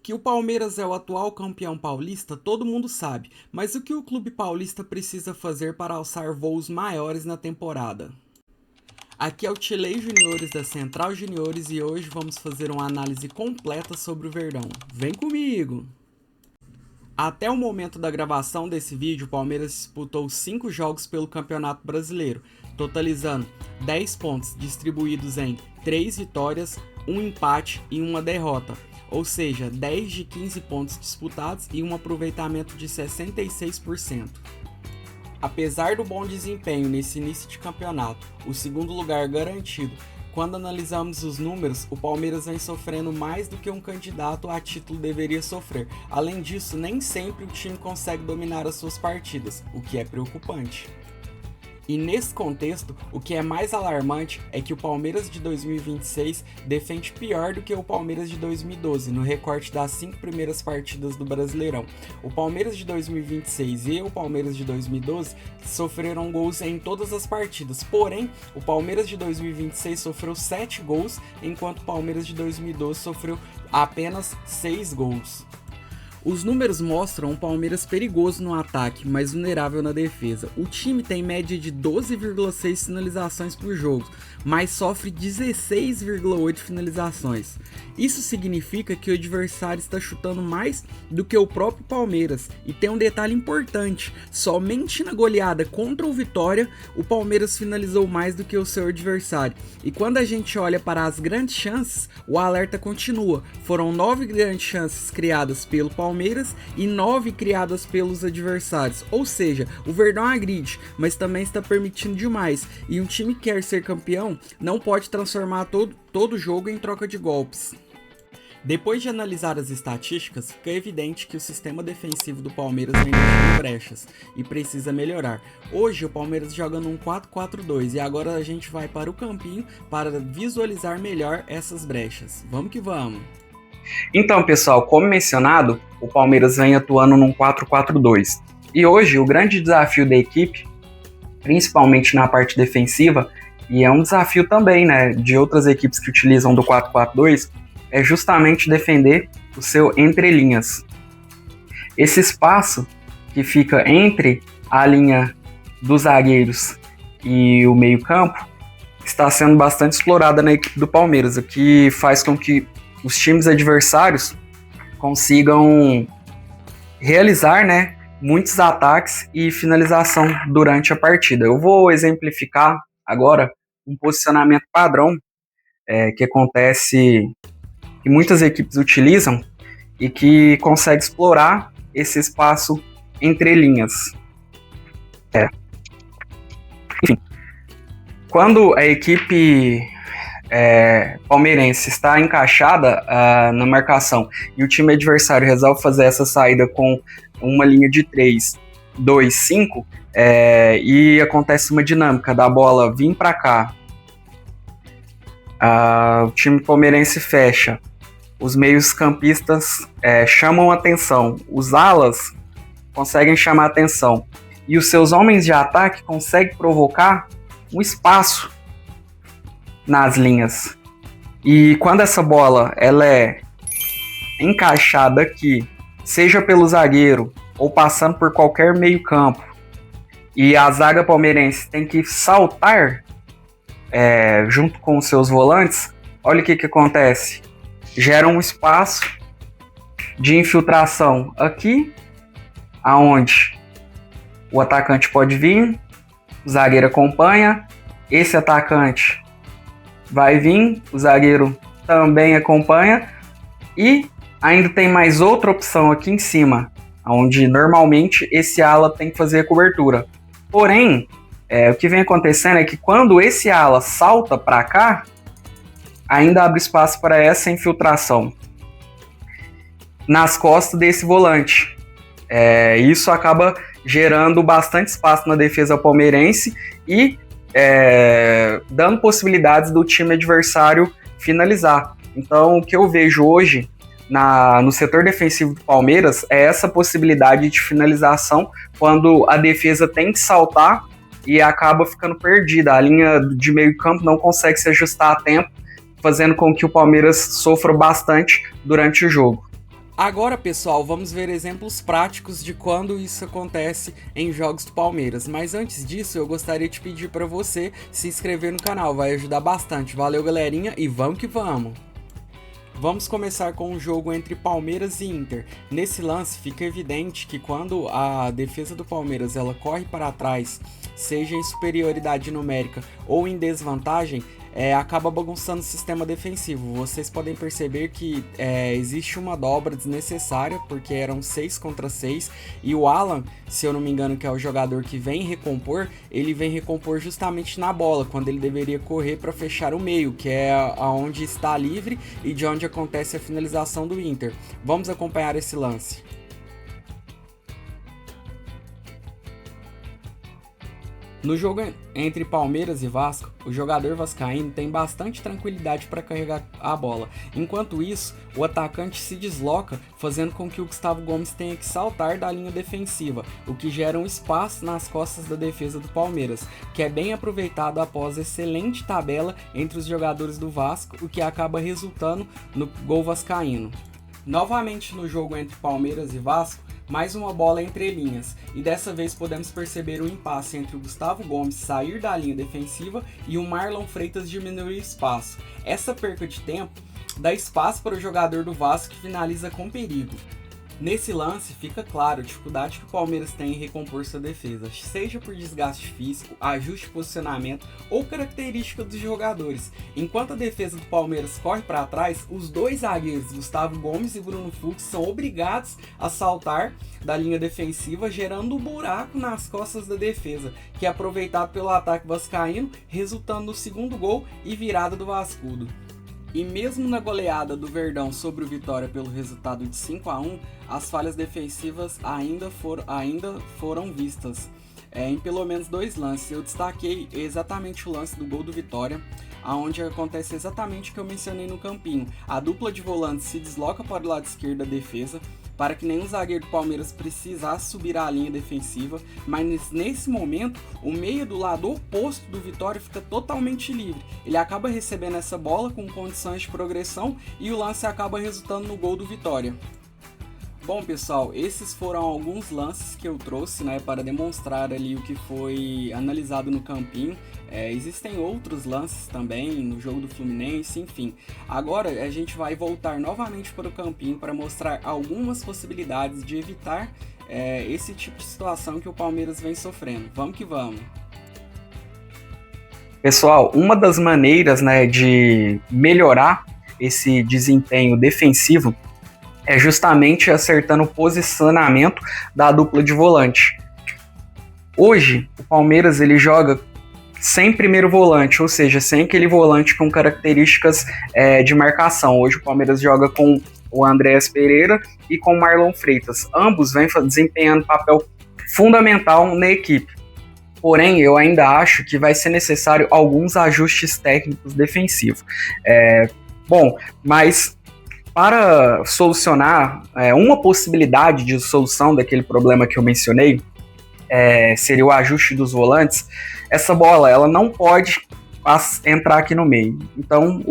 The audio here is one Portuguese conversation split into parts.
Que o Palmeiras é o atual campeão paulista, todo mundo sabe, mas o que o clube paulista precisa fazer para alçar voos maiores na temporada? Aqui é o Tilei Juniores da Central Juniores e hoje vamos fazer uma análise completa sobre o Verdão. Vem comigo! Até o momento da gravação desse vídeo, o Palmeiras disputou 5 jogos pelo Campeonato Brasileiro, totalizando 10 pontos distribuídos em 3 vitórias, 1 empate e 1 derrota, ou seja, 10 de 15 pontos disputados e um aproveitamento de 66%. Apesar do bom desempenho nesse início de campeonato, o segundo lugar garantido, quando analisamos os números, o Palmeiras vem sofrendo mais do que um candidato a título deveria sofrer. Além disso, nem sempre o time consegue dominar as suas partidas, o que é preocupante. E nesse contexto, o que é mais alarmante é que o Palmeiras de 2026 defende pior do que o Palmeiras de 2012 no recorte das 5 primeiras partidas do Brasileirão. O Palmeiras de 2026 e o Palmeiras de 2012 sofreram gols em todas as partidas, porém, o Palmeiras de 2026 sofreu 7 gols, enquanto o Palmeiras de 2012 sofreu apenas 6 gols. Os números mostram um Palmeiras perigoso no ataque, mas vulnerável na defesa. O time tem média de 12,6 finalizações por jogo, mas sofre 16,8 finalizações. Isso significa que o adversário está chutando mais do que o próprio Palmeiras. E tem um detalhe importante, somente na goleada contra o Vitória, o Palmeiras finalizou mais do que o seu adversário. E quando a gente olha para as grandes chances, o alerta continua. Foram 9 grandes chances criadas pelo Palmeiras e 9 criadas pelos adversários, ou seja, o Verdão agride, mas também está permitindo demais, e um time que quer ser campeão não pode transformar todo jogo em troca de golpes. Depois de analisar as estatísticas, fica evidente que o sistema defensivo do Palmeiras vem deixando brechas e precisa melhorar. Hoje o Palmeiras joga num 4-4-2 e agora a gente vai para o campinho para visualizar melhor essas brechas. Vamos que vamos! Então, pessoal, como mencionado, o Palmeiras vem atuando num 4-4-2. E hoje o grande desafio da equipe, principalmente na parte defensiva, e é um desafio também, né, de outras equipes que utilizam do 4-4-2, é justamente defender o seu entrelinhas. Esse espaço que fica entre a linha dos zagueiros e o meio-campo está sendo bastante explorada na equipe do Palmeiras, o que faz com que os times adversários consigam realizar, né, muitos ataques e finalização durante a partida. Eu vou exemplificar agora um posicionamento padrão que acontece, que muitas equipes utilizam e que consegue explorar esse espaço entre linhas. Enfim, quando a equipe palmeirense está encaixada na marcação e o time adversário resolve fazer essa saída com uma linha de 3-2-5 e acontece uma dinâmica da bola vir para cá, o time palmeirense fecha, os meios campistas chamam atenção, os alas conseguem chamar atenção e os seus homens de ataque conseguem provocar um espaço nas linhas. E quando essa bola ela é encaixada aqui, seja pelo zagueiro ou passando por qualquer meio campo, e a zaga palmeirense tem que saltar junto com os seus volantes, olha o que acontece. Gera um espaço de infiltração aqui, aonde o atacante pode vir, o zagueiro acompanha, esse atacante vai vir, o zagueiro também acompanha e ainda tem mais outra opção aqui em cima, onde normalmente esse ala tem que fazer a cobertura. Porém, o que vem acontecendo é que quando esse ala salta para cá, ainda abre espaço para essa infiltração nas costas desse volante. Isso acaba gerando bastante espaço na defesa palmeirense e dando possibilidades do time adversário finalizar. Então, o que eu vejo hoje no setor defensivo do Palmeiras é essa possibilidade de finalização quando a defesa tem que saltar e acaba ficando perdida. A linha de meio campo não consegue se ajustar a tempo, fazendo com que o Palmeiras sofra bastante durante o jogo. Agora, pessoal, vamos ver exemplos práticos de quando isso acontece em jogos do Palmeiras. Mas antes disso, eu gostaria de pedir para você se inscrever no canal, vai ajudar bastante. Valeu, galerinha, e vamos que vamos! Vamos começar com um jogo entre Palmeiras e Inter. Nesse lance fica evidente que quando a defesa do Palmeiras ela corre para trás, seja em superioridade numérica ou em desvantagem, acaba bagunçando o sistema defensivo. Vocês podem perceber que existe uma dobra desnecessária, porque eram 6 contra 6, e o Alan, se eu não me engano, que é o jogador que vem recompor, ele vem recompor justamente na bola, quando ele deveria correr para fechar o meio, que é aonde está livre e de onde acontece a finalização do Inter. Vamos acompanhar esse lance. No jogo entre Palmeiras e Vasco, o jogador vascaíno tem bastante tranquilidade para carregar a bola. Enquanto isso, o atacante se desloca, fazendo com que o Gustavo Gomes tenha que saltar da linha defensiva, o que gera um espaço nas costas da defesa do Palmeiras, que é bem aproveitado após excelente tabela entre os jogadores do Vasco, o que acaba resultando no gol vascaíno. Novamente no jogo entre Palmeiras e Vasco, mais uma bola entre linhas, e dessa vez podemos perceber o impasse entre o Gustavo Gomes sair da linha defensiva e o Marlon Freitas diminuir o espaço. Essa perca de tempo dá espaço para o jogador do Vasco que finaliza com perigo. Nesse lance fica claro a dificuldade que o Palmeiras tem em recompor sua defesa, seja por desgaste físico, ajuste de posicionamento ou característica dos jogadores. Enquanto a defesa do Palmeiras corre para trás, os dois zagueiros, Gustavo Gomes e Bruno Fux, são obrigados a saltar da linha defensiva, gerando um buraco nas costas da defesa, que é aproveitado pelo ataque vascaíno, resultando no segundo gol e virada do Vascudo. E mesmo na goleada do Verdão sobre o Vitória pelo resultado de 5-1, as falhas defensivas ainda foram vistas em pelo menos 2 lances. Eu destaquei exatamente o lance do gol do Vitória, onde acontece exatamente o que eu mencionei no campinho. A dupla de volantes se desloca para o lado esquerdo da defesa, para que nenhum zagueiro do Palmeiras precisasse subir a linha defensiva, mas nesse momento o meia do lado oposto do Vitória fica totalmente livre. Ele acaba recebendo essa bola com condições de progressão e o lance acaba resultando no gol do Vitória. Bom, pessoal, esses foram alguns lances que eu trouxe, para demonstrar ali o que foi analisado no campinho. Existem outros lances também no jogo do Fluminense, enfim. Agora a gente vai voltar novamente para o campinho para mostrar algumas possibilidades de evitar esse tipo de situação que o Palmeiras vem sofrendo. Vamos que vamos! Pessoal, uma das maneiras, de melhorar esse desempenho defensivo é justamente acertando o posicionamento da dupla de volante. Hoje, o Palmeiras ele joga sem primeiro volante, ou seja, sem aquele volante com características de marcação. Hoje o Palmeiras joga com o Andréas Pereira e com o Marlon Freitas. Ambos vêm desempenhando papel fundamental na equipe. Porém, eu ainda acho que vai ser necessário alguns ajustes técnicos defensivos. Mas para solucionar, uma possibilidade de solução daquele problema que eu mencionei seria o ajuste dos volantes. Essa bola ela não pode entrar aqui no meio. Então,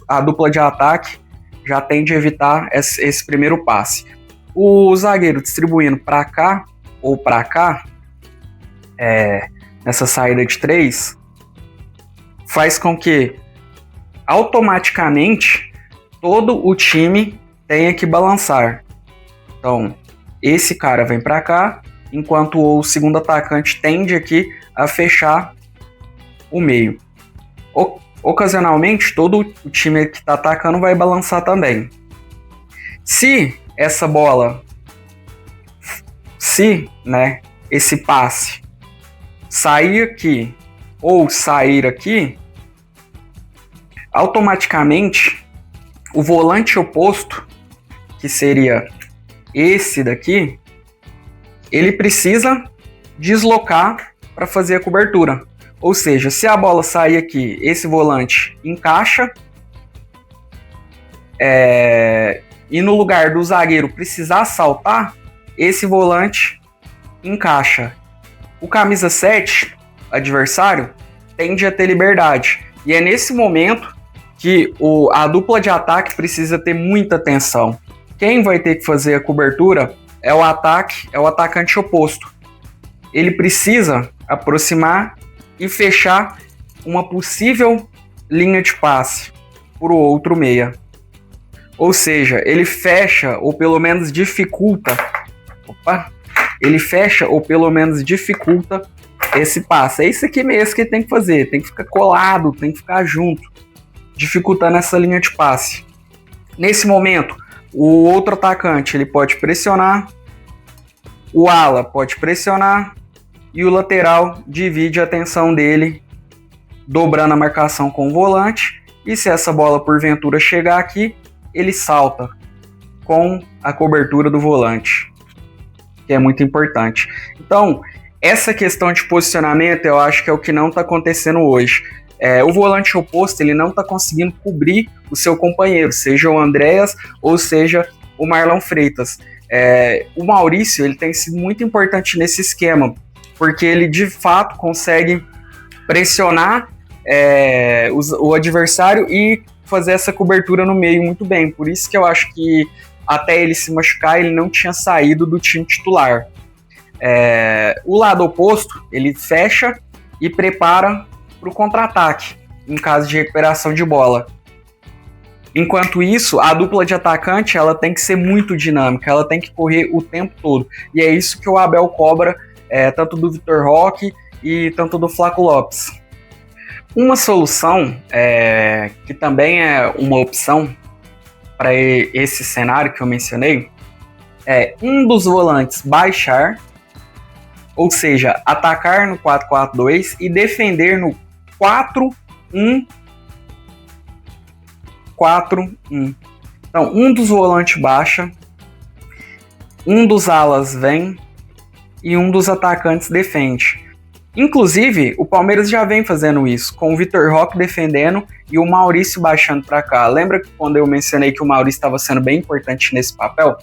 a dupla de ataque já tende a evitar esse primeiro passe. O zagueiro distribuindo para cá ou para cá, nessa saída de 3, faz com que automaticamente todo o time tenha que balançar. Então, esse cara vem para cá, enquanto o segundo atacante tende aqui a fechar o meio. Ocasionalmente, todo o time que está atacando vai balançar também. Se essa bola, esse passe sair aqui ou sair aqui, automaticamente o volante oposto, que seria esse daqui, ele precisa deslocar para fazer a cobertura. Ou seja, se a bola sair aqui, esse volante encaixa, e no lugar do zagueiro precisar saltar, esse volante encaixa. O camisa 7, adversário, tende a ter liberdade. E é nesse momento que a dupla de ataque precisa ter muita atenção. quem vai ter que fazer a cobertura é o atacante oposto. Ele precisa aproximar e fechar uma possível linha de passe para o outro meia. Ou seja, ele fecha ou pelo menos dificulta. Esse passe. É isso aqui mesmo que ele tem que fazer. Tem que ficar colado, tem que ficar junto, dificultando essa linha de passe. Nesse momento, o outro atacante ele pode pressionar, o ala pode pressionar e o lateral divide a atenção dele, dobrando a marcação com o volante. E se essa bola porventura chegar aqui, ele salta com a cobertura do volante, que é muito importante. Então, essa questão de posicionamento eu acho que é o que não está acontecendo hoje. O volante oposto ele não está conseguindo cobrir o seu companheiro, seja o Andréas ou seja o Marlon Freitas. O Maurício ele tem sido muito importante nesse esquema, porque ele de fato consegue pressionar o adversário e fazer essa cobertura no meio muito bem. Por isso que eu acho que até ele se machucar, ele não tinha saído do time titular. O lado oposto, ele fecha e prepara para o contra-ataque, em caso de recuperação de bola. Enquanto isso, a dupla de atacante ela tem que ser muito dinâmica, ela tem que correr o tempo todo. E é isso que o Abel cobra, tanto do Vitor Roque e tanto do Flaco Lopes. Uma solução, que também é uma opção para esse cenário que eu mencionei, é um dos volantes baixar, ou seja, atacar no 4-4-2 e defender no 4-1-4-1. Então, um dos volantes baixa, um dos alas vem e um dos atacantes defende. Inclusive, o Palmeiras já vem fazendo isso, com o Vitor Roque defendendo e o Maurício baixando para cá. Lembra que quando eu mencionei que o Maurício estava sendo bem importante nesse papel?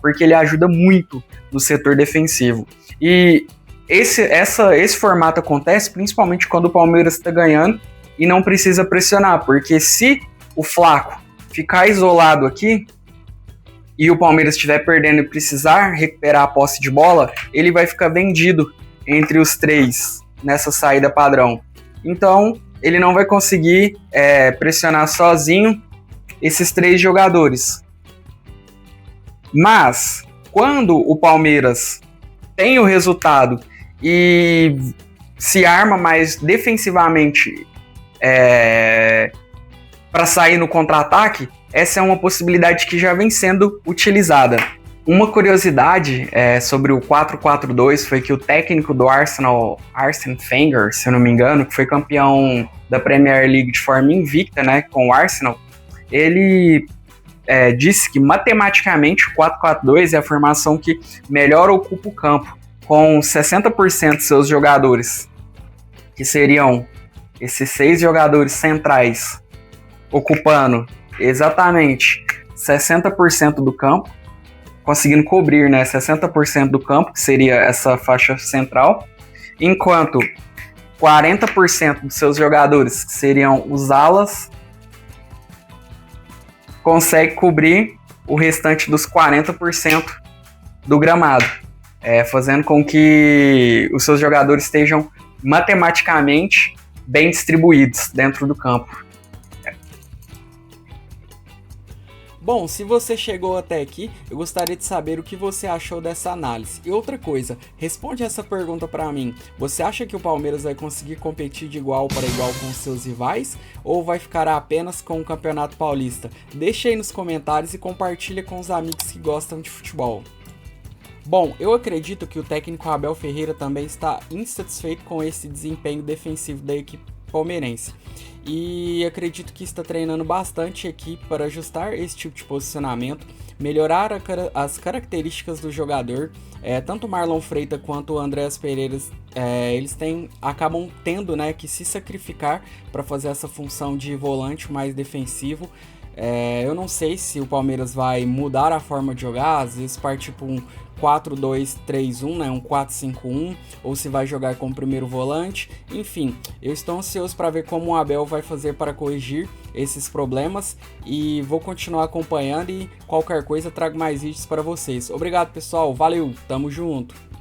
Porque ele ajuda muito no setor defensivo. E esse formato acontece principalmente quando o Palmeiras está ganhando e não precisa pressionar, porque se o Flaco ficar isolado aqui e o Palmeiras estiver perdendo e precisar recuperar a posse de bola, ele vai ficar vendido entre os três nessa saída padrão. Então, ele não vai conseguir pressionar sozinho esses três jogadores. Mas, quando o Palmeiras tem o resultado e se arma mais defensivamente para sair no contra-ataque, essa é uma possibilidade que já vem sendo utilizada. Uma curiosidade sobre o 4-4-2 foi que o técnico do Arsenal, Arsene Wenger, se eu não me engano, que foi campeão da Premier League de forma invicta, né, com o Arsenal, ele disse que matematicamente o 4-4-2 é a formação que melhor ocupa o campo, com 60% de seus jogadores, que seriam esses 6 jogadores centrais, ocupando exatamente 60% do campo, conseguindo cobrir 60% do campo, que seria essa faixa central, enquanto 40% dos seus jogadores, que seriam os alas, consegue cobrir o restante dos 40% do gramado, fazendo com que os seus jogadores estejam matematicamente bem distribuídos dentro do campo. Bom, se você chegou até aqui, eu gostaria de saber o que você achou dessa análise. E outra coisa, responde essa pergunta pra mim. Você acha que o Palmeiras vai conseguir competir de igual para igual com os seus rivais? Ou vai ficar apenas com o Campeonato Paulista? Deixa aí nos comentários e compartilha com os amigos que gostam de futebol. Bom, eu acredito que o técnico Abel Ferreira também está insatisfeito com esse desempenho defensivo da equipe palmeirense. E acredito que está treinando bastante a equipe para ajustar esse tipo de posicionamento, melhorar as características do jogador. Tanto o Marlon Freitas quanto o Andréas Pereira, eles acabam tendo que se sacrificar para fazer essa função de volante mais defensivo. Eu não sei se o Palmeiras vai mudar a forma de jogar, às vezes partir para um 4-2-3-1, né, um 4-5-1, ou se vai jogar com o primeiro volante. Enfim, eu estou ansioso para ver como o Abel vai fazer para corrigir esses problemas e vou continuar acompanhando e qualquer coisa trago mais vídeos para vocês. Obrigado, pessoal, valeu, tamo junto!